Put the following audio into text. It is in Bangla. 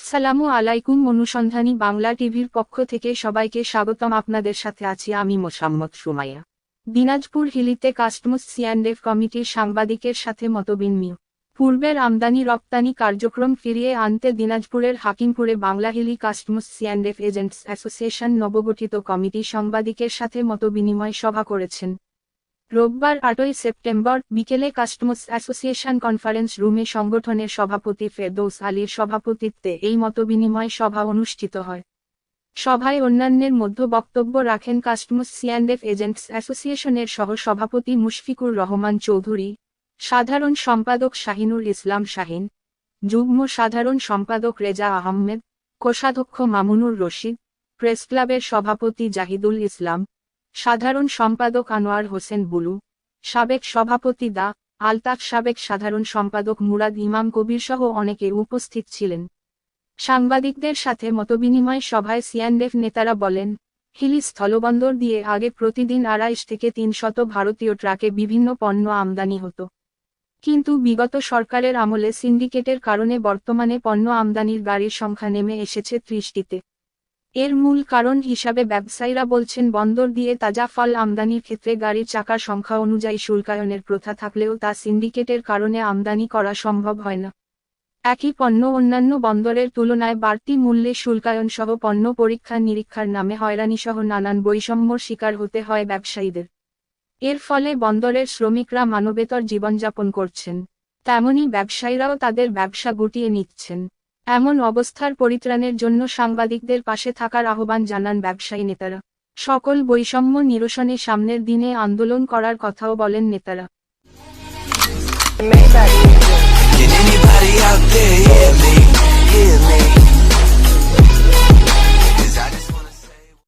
আসসালামু আলাইকুম। অনুসন্ধানী বাংলা টিভির পক্ষ থেকে সবাইকে স্বাগতম। আপনাদের সাথে আছি আমি মোসাম্মদ সুমাইয়া। দিনাজপুর হিলিতে কাস্টমস সিঅ্যান্ডএফ কমিটির সাংবাদিকের সাথে মতবিনিময়। পূর্বের আমদানি রপ্তানি কার্যক্রম ফিরিয়ে আনতে দিনাজপুরের হাকিমপুরে Bangla Hili customs C and F agents association নবগঠিত কমিটি সাংবাদিকের সাথে মতবিনিময় সভা করেছেন। রোববার 8ই সেপ্টেম্বর বিকেলে কাস্টমস অ্যাসোসিয়েশন কনফারেন্স রুমে সংগঠনের সভাপতি ফেরদৌস আলীর সভাপতিত্বে এই মতবিনিময় সভা অনুষ্ঠিত হয়। সভায় অন্যান্যের মধ্যে বক্তব্য রাখেন কাস্টমস সিঅ্যান্ডএফ এজেন্টস অ্যাসোসিয়েশনের সহ সভাপতি মুশফিকুর রহমান চৌধুরী, সাধারণ সম্পাদক শাহিনুর ইসলাম শাহিন, যুগ্ম সাধারণ সম্পাদক রেজা আহমেদ, কোষাধ্যক্ষ মামুনুর রশিদ, প্রেসক্লাবের সভাপতি জাহিদুল ইসলাম, সাধারণ সম্পাদক আনোয়ার হোসেন বুলু, সাবেক সভাপতি দা আলতাফ, সাবেক সাধারণ সম্পাদক মুরাদ ইমাম কবির সহ অনেকে উপস্থিত ছিলেন। সাংবাদিকদের সাথে মতবিনিময় সভায় সিঅ্যান্ডএফ নেতারা বলেন, হিলি স্থলবন্দর দিয়ে আগে প্রতিদিন 250 থেকে 300 ভারতীয় ট্রাকে বিভিন্ন পণ্য আমদানি হতো। কিন্তু বিগত সরকারের আমলে সিন্ডিকেটের কারণে বর্তমানে পণ্য আমদানির গাড়ির সংখ্যা নেমে এসেছে 30টিতে। এর মূল কারণ হিসাবে ব্যবসায়ীরা বলছেন, বন্দর দিয়ে তাজা ফল আমদানির ক্ষেত্রে গাড়ির চাকার সংখ্যা অনুযায়ী শুল্কায়নের প্রথা থাকলেও তা সিন্ডিকেটের কারণে আমদানি করা সম্ভব হয় না। একই পণ্য অন্যান্য বন্দরের তুলনায় বাড়তি মূল্যে শুল্কায়ন সহ পণ্য পরীক্ষা নিরীক্ষার নামে হয়রানিসহ নানান বৈষম্যর শিকার হতে হয় ব্যবসায়ীদের। এর ফলে বন্দরের শ্রমিকরা মানবেতর জীবনযাপন করছেন, তেমনি ব্যবসায়ীরাও তাদের ব্যবসা গুটিয়ে নিচ্ছেন। এমন অবস্থার পরিত্রাণের জন্য সাংবাদিকদের পাশে থাকার আহ্বান জানান ব্যবসায়ী নেতারা। সকল বৈষম্য নিরসনে সামনের দিনে আন্দোলন করার কথাও বলেন নেতারা।